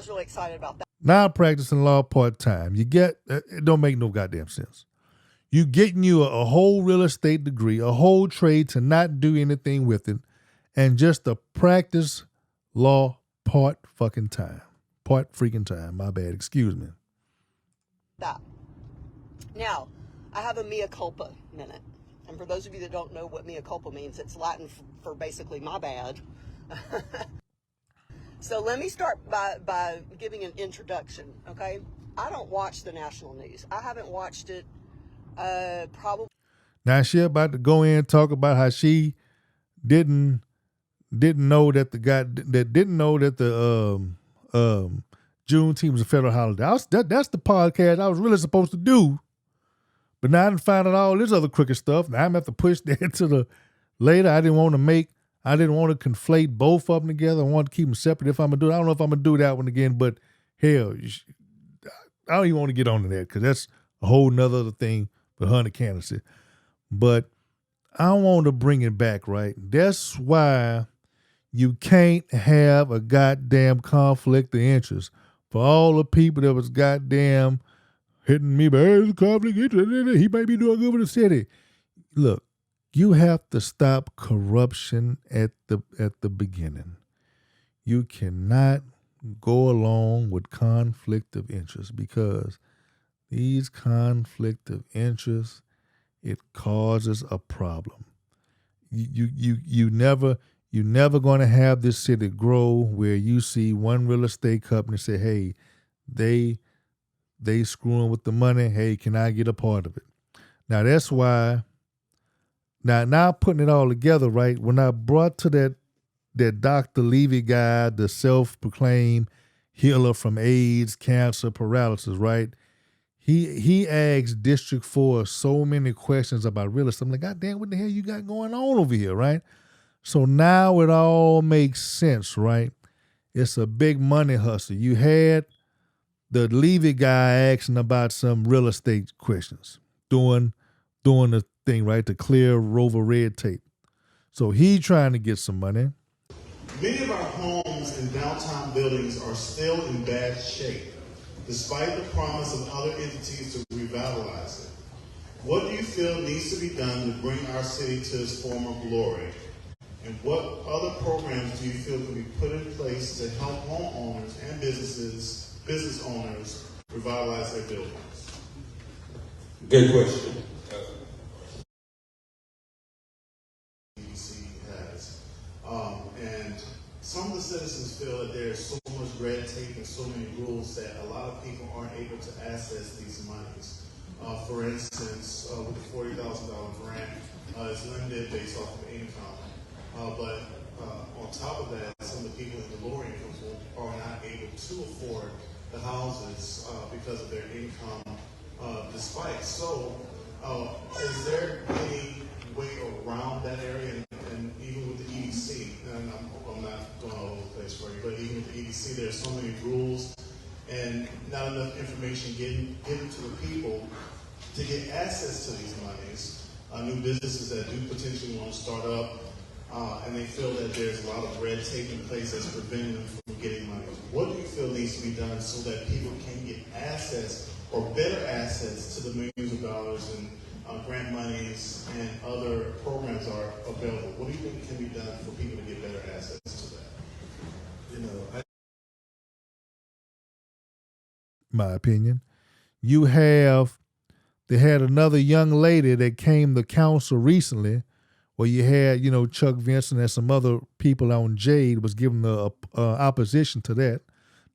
really excited about that. Now practicing law part-time. You get, it don't make no goddamn sense. You getting you a whole real estate degree, a whole trade to not do anything with it, and just to practice law part freaking time. My bad. Excuse me. That. Now, I have a mea culpa minute. And for those of you that don't know what mea culpa means, it's Latin for basically my bad. So let me start by giving an introduction, okay? I don't watch the national news. I haven't watched it Probably. Now she about to go in and talk about how she didn't know that the Juneteenth was a federal holiday. That's the podcast I was really supposed to do. But now I done found out all this other crooked stuff. Now I'm gonna have to push that to the later. I didn't want to conflate both of them together. I wanted to keep them separate if I'm gonna do it. I don't know if I'm gonna do that one again, but hell, I don't even want to get on to that because that's a whole nother other thing with Hunter Candace. But I want to bring it back, right? That's why you can't have a goddamn conflict of interest. For all the people that was goddamn hitting me, but hey, it's a conflict of interest. He might be doing good for the city. Look, you have to stop corruption at the beginning. You cannot go along with conflict of interest because these conflict of interest, it causes a problem. You never going to have this city grow where you see one real estate company say, hey, they screwing with the money. Hey, can I get a part of it? Now that's why. Now putting it all together, right? When I brought to that Dr. Levy guy, the self-proclaimed healer from AIDS, cancer, paralysis, right? He asked District 4 so many questions about real estate. I'm like, God damn, what the hell you got going on over here, right? So now it all makes sense, right? It's a big money hustle. You had the Levy guy asking about some real estate questions, doing the thing, right, to clear over red tape. So he trying to get some money. Many of our homes and downtown buildings are still in bad shape, despite the promise of other entities to revitalize it. What do you feel needs to be done to bring our city to its former glory? And what other programs do you feel can be put in place to help homeowners and business owners revitalize their buildings? Good question. CDC has. And some of the citizens feel that there's so much red tape and so many rules that a lot of people aren't able to access these monies. For instance, with the $40,000 grant, it's limited based off of income. But on top of that, some of the people in the lower incomes are not able to afford the houses because of their income despite. So is there any way around that area? And even with the EDC, and I'm not going all over the place for you, but even with the EDC, there's so many rules and not enough information given to the people to get access to these monies. New businesses that do potentially want to start up, and they feel that there's a lot of red tape in place that's preventing them from getting money. What do you feel needs to be done so that people can get access or better access to the millions of dollars and grant monies and other programs are available? What do you think can be done for people to get better access to that? My opinion, they had another young lady that came to council recently where you had, Chuck Vincent and some other people on Jade was giving the opposition to that.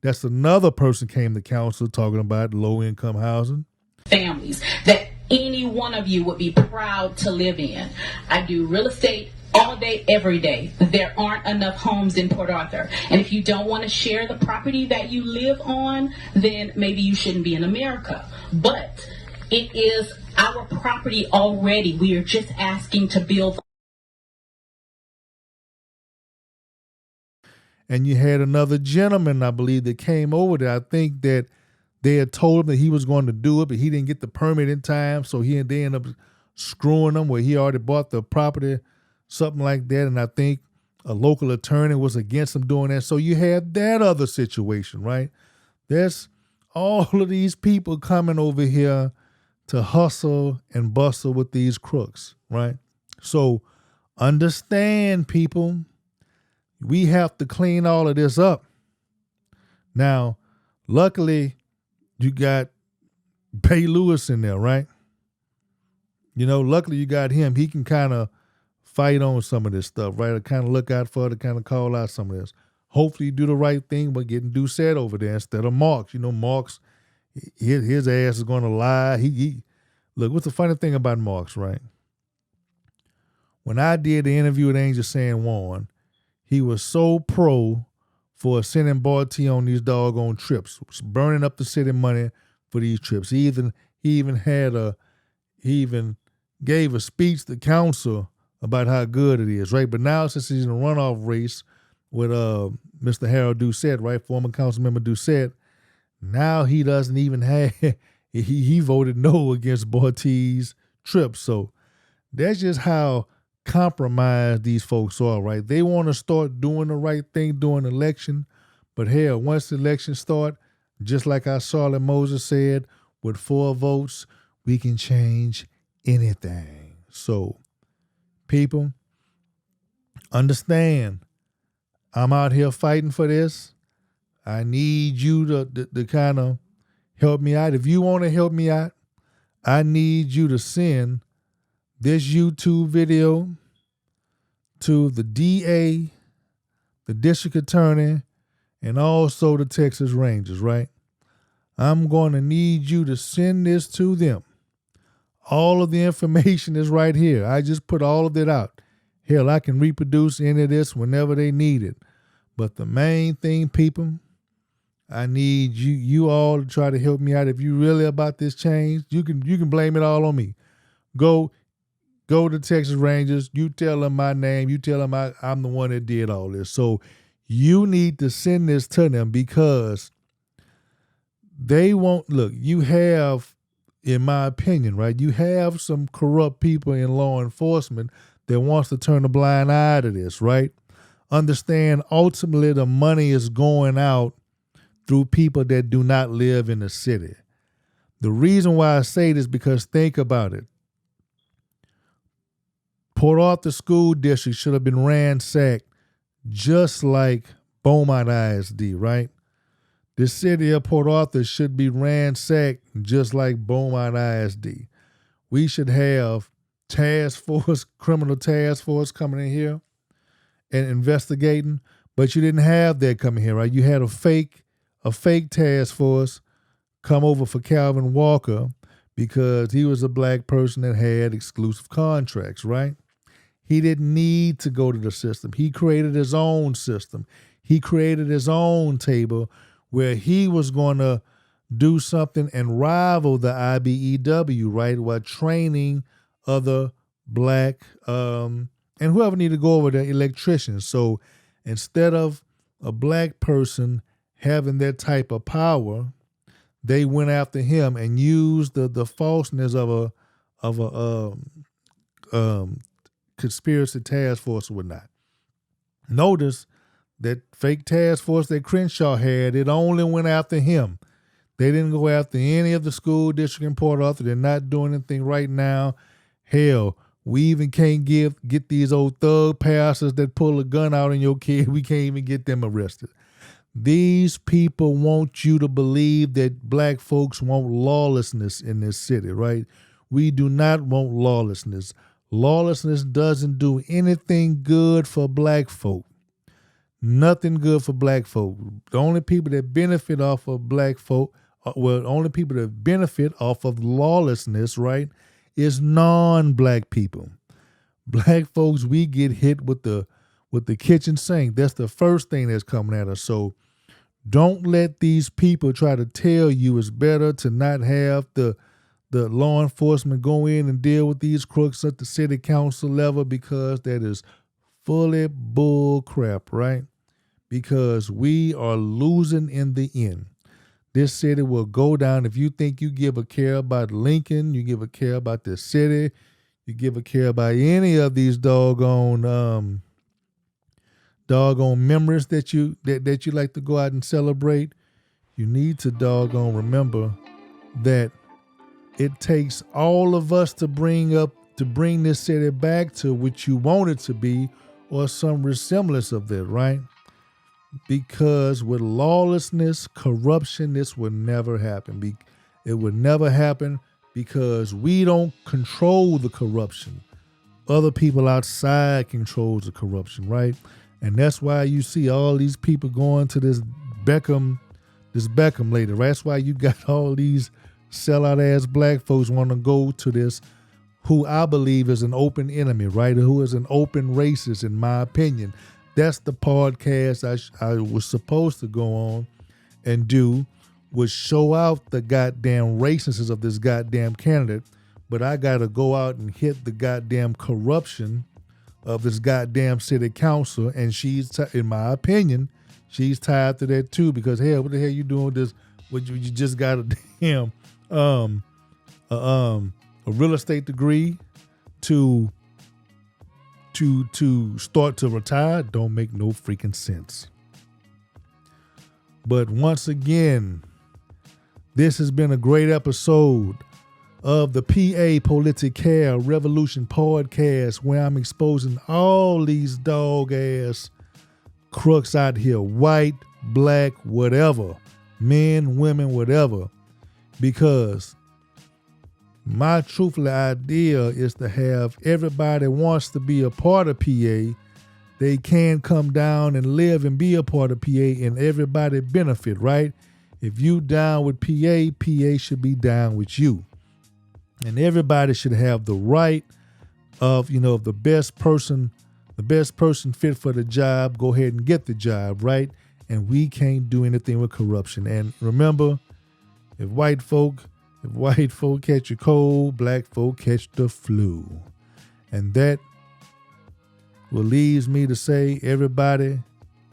That's another person came to council talking about low-income housing. Families that any one of you would be proud to live in. I do real estate all day, every day. There aren't enough homes in Port Arthur. And if you don't want to share the property that you live on, then maybe you shouldn't be in America. But it is our property already. We are just asking to build. And you had another gentleman, I believe, that came over there. I think that they had told him that he was going to do it, but he didn't get the permit in time, so they ended up screwing him where he already bought the property, something like that. And I think a local attorney was against him doing that. So you had that other situation, right? There's all of these people coming over here to hustle and bustle with these crooks, right? So understand, people, we have to clean all of this up. Now, luckily, you got Bay Lewis in there, right? Luckily you got him. He can kind of fight on some of this stuff, right? Or kind of look out for it, to kind of call out some of this. Hopefully you do the right thing by getting Doucette over there instead of Marks. Marks, his ass is going to lie. Look, what's the funny thing about Marks, right? When I did the interview with Angel San Juan, he was so pro for sending Barty on these doggone trips, burning up the city money for these trips. He even gave a speech to council about how good it is, right? But now since he's in a runoff race with Mr. Harold Doucette, right, former council member Doucette, now he doesn't even have he voted no against Barty's trip. So that's just how compromised these folks are, right? They want to start doing the right thing during the election, but hell, once the election start, just like our Charlotte Moses said, with 4 votes, we can change anything. So, people, understand, I'm out here fighting for this. I need you to kind of help me out. If you want to help me out, I need you to send this YouTube video to the DA, the district attorney, and also the Texas Rangers, right? I'm going to need you to send this to them. All of the information is right here. I just put all of it out. Hell, I can reproduce any of this whenever they need it. But the main thing, people, I need you all to try to help me out. If you really about this change, you can blame it all on me. Go to Texas Rangers. You tell them my name. You tell them I'm the one that did all this. So you need to send this to them because they won't look. You have, in my opinion, right? You have some corrupt people in law enforcement that wants to turn a blind eye to this, right? Understand, ultimately, the money is going out through people that do not live in the city. The reason why I say this because think about it. Port Arthur School District should have been ransacked just like Beaumont ISD, right? The city of Port Arthur should be ransacked just like Beaumont ISD. We should have criminal task force coming in here and investigating, but you didn't have that coming here, right? You had a fake task force come over for Calvin Walker because he was a black person that had exclusive contracts, right? He didn't need to go to the system. He created his own system. He created his own table where he was going to do something and rival the IBEW, right, while training other black and whoever needed to go over the electricians. So instead of a black person having that type of power, they went after him and used the falseness of a conspiracy task force or whatnot. Notice that fake task force that Crenshaw had, it only went after him. They didn't go after any of the school district in Port Arthur. They're not doing anything right now. Hell, we even can't get these old thug pastors that pull a gun out on your kid. We can't even get them arrested. These people want you to believe that black folks want lawlessness in this city, right? We do not want lawlessness. Lawlessness doesn't do anything good for black folk. Nothing good for black folk. The only people that benefit off of black folk, the only people that benefit off of lawlessness, right, is non-black people. Black folks, we get hit with the kitchen sink. That's the first thing that's coming at us. So don't let these people try to tell you it's better to not have the law enforcement go in and deal with these crooks at the city council level, because that is fully bull crap, right? Because we are losing in the end. This city will go down. If you think you give a care about Lincoln, you give a care about this city, you give a care about any of these doggone memories that you like to go out and celebrate, you need to doggone remember that it takes all of us to bring this city back to what you want it to be, or some resemblance of that, right? Because with lawlessness, corruption, this would never happen. It would never happen because we don't control the corruption. Other people outside controls the corruption, right? And that's why you see all these people going to this Beckham lady, right? That's why you got all these sellout ass black folks want to go to this, who I believe is an open enemy, right? Who is an open racist, in my opinion. That's the podcast I was supposed to go on and do, was show out the goddamn racism of this goddamn candidate. But I got to go out and hit the goddamn corruption of this goddamn city council. And she's, in my opinion, she's tied to that too, because hell, what the hell you doing with this? What you just got a damn a real estate degree to start to retire? Don't make no freaking sense. But once again, this has been a great episode of the PA Political Revolution podcast, where I'm exposing all these dog ass crooks out here, white, black, whatever, men, women, whatever, because my truthful idea is to have everybody wants to be a part of PA, they can come down and live and be a part of PA, and everybody benefit, right? If you down with PA, PA should be down with you. And everybody should have the right of, the best person fit for the job, go ahead and get the job, right? And we can't do anything with corruption. And remember, if white folk catch a cold, black folk catch the flu. And that will leaves me to say, everybody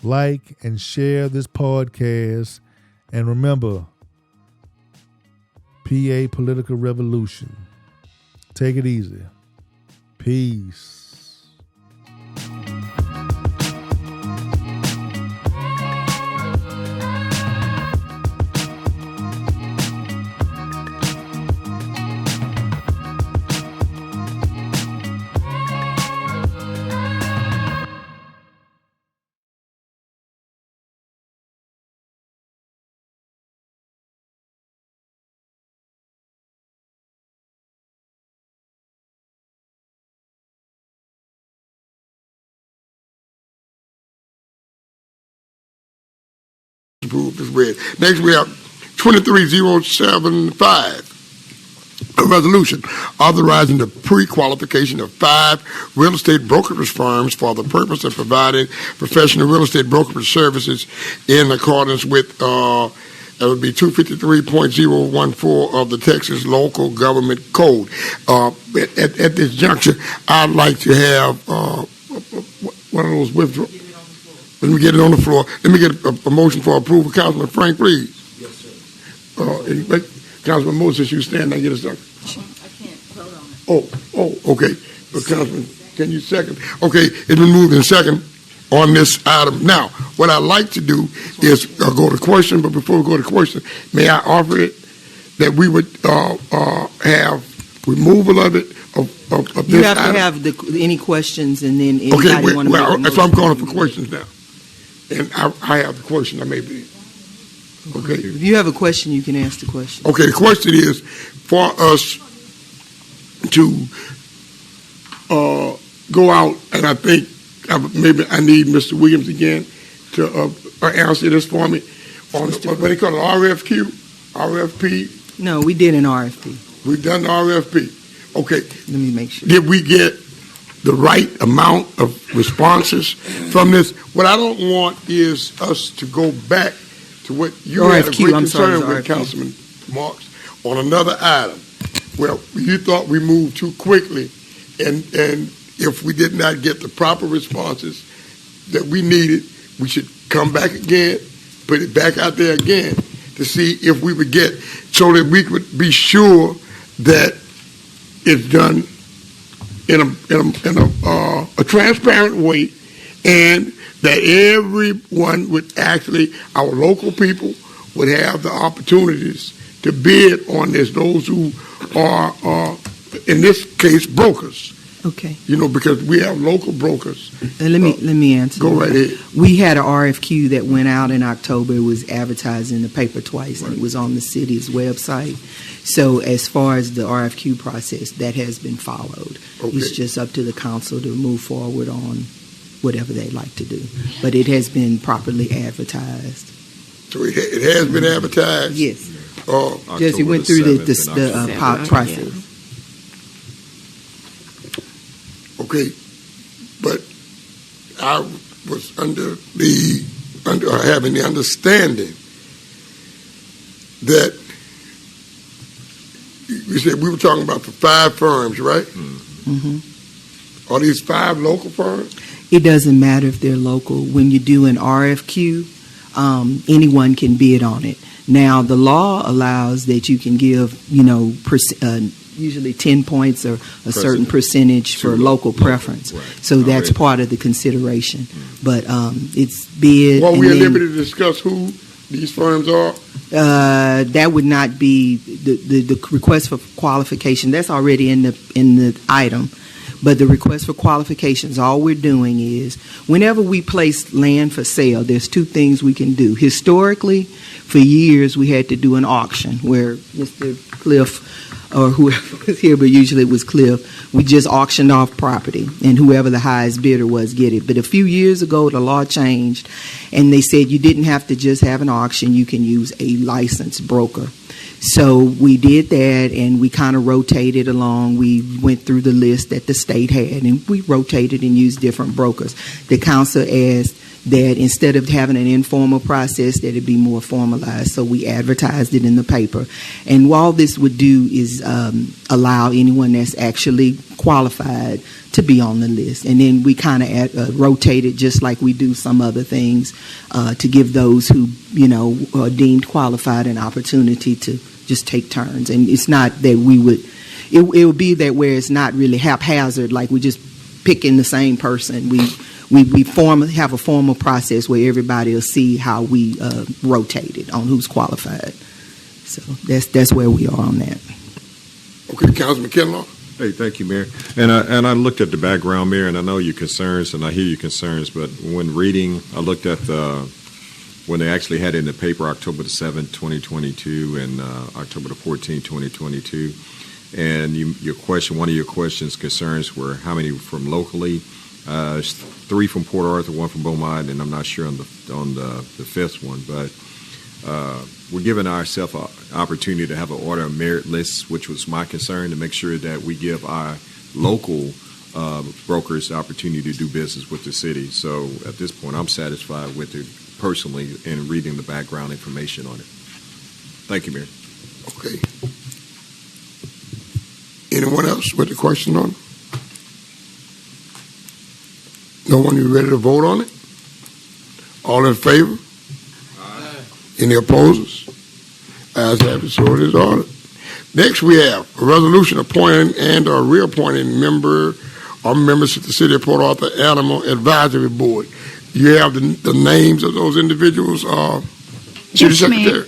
like and share this podcast. And remember, PA Political Revolution. Take it easy. Peace. Approved as read. Next, we have 23075, a resolution authorizing the pre-qualification of 5 real estate brokerage firms for the purpose of providing professional real estate brokerage services in accordance with that would be 253.014 of the Texas Local Government Code. At this juncture, I'd like to have one of those withdrawal. Let me get it on the floor. Let me get a motion for approval. Councilman Frank, please. Yes, sir. Councilman Moses, you stand there. Get us done. I can't vote on it. Oh, okay. Councilman, can you second? Okay, it's been moved in second on this item. Now, what I'd like to do is go to question, but before we go to question, may I offer it that we would have removal of it, of this You have item? to have any questions, and then anybody want to make a motion. So I'm calling for questions now. And I have the question, I may be. Okay. If you have a question, you can ask the question. Okay, the question is for us to go out, and I think maybe I need Mr. Williams again to answer this for me on what they call it, RFP. No, we did an RFP. We've done the RFP. Okay. Let me make sure. Did we get the right amount of responses from this? What I don't want is us to go back to what you had a great concern with, Councilman Marks, on another item. Well, you thought we moved too quickly, and if we did not get the proper responses that we needed, we should come back again, put it back out there again to see if we would get, so that we could be sure that it's done in a transparent way, and that everyone would actually, our local people would have the opportunities to bid on this, those who are in this case, brokers. Okay. Because we have local brokers. Let me answer. Go right ahead. We had an RFQ that went out in October. It was advertised in the paper twice, and it was on the city's website. So as far as the RFQ process, that has been followed. Okay. It's just up to the council to move forward on whatever they'd like to do. But it has been properly advertised. So it has been advertised? Yes. Jesse went through the process. Okay, but I was under having the understanding that you said we were talking about the 5 firms, right? Mm-hmm. Are these 5 local firms? It doesn't matter if they're local. When you do an RFQ, anyone can bid on it. Now, the law allows that you can give, usually 10 points or a certain percentage for local preference. Right. So that's part of the consideration. But it's bid. Well, we are liberty to discuss who these firms are? That would not be the request for qualification. That's already in the item. But the request for qualifications, all we're doing is whenever we place land for sale, there's 2 things we can do. Historically, for years, we had to do an auction where Mr. Cliff or whoever was here, but usually it was Cliff, we just auctioned off property, and whoever the highest bidder was get it. But a few years ago, the law changed, and they said you didn't have to just have an auction, you can use a licensed broker. So we did that, and we kind of rotated along. We went through the list that the state had, and we rotated and used different brokers. The council asked that instead of having an informal process, that it be more formalized. So we advertised it in the paper. And all this would do is allow anyone that's actually qualified to be on the list. And then we kind of rotated just like we do some other things to give those who, are deemed qualified an opportunity to just take turns. And it's not that we would, it would be that where it's not really haphazard, like we just picking the same person. We have a formal process where everybody will see how we rotated on who's qualified. So that's where we are on that. Okay, Councilman Kinlaw. Hey, thank you, Mayor. And I looked at the background, Mayor, and I know your concerns, and I hear your concerns. But when reading, I looked at when they actually had it in the paper, October the 7th, 2022, and October the 14th, 2022. And your question, one of your concerns were how many from locally. 3 from Port Arthur, 1 from Beaumont, and I'm not sure on the 5th one, but we're giving ourselves an opportunity to have an order of merit list, which was my concern, to make sure that we give our local brokers the opportunity to do business with the city. So at this point, I'm satisfied with it personally in reading the background information on it. Thank you, Mayor. Okay. Anyone else with a question on it? No one, you ready to vote on it? All in favor? Aye. Any opposers? Ayes have it, so it is ordered. Next, we have a resolution appointing and or reappointing members to the City of Port Arthur Animal Advisory Board. You have the names of those individuals, City Secretary?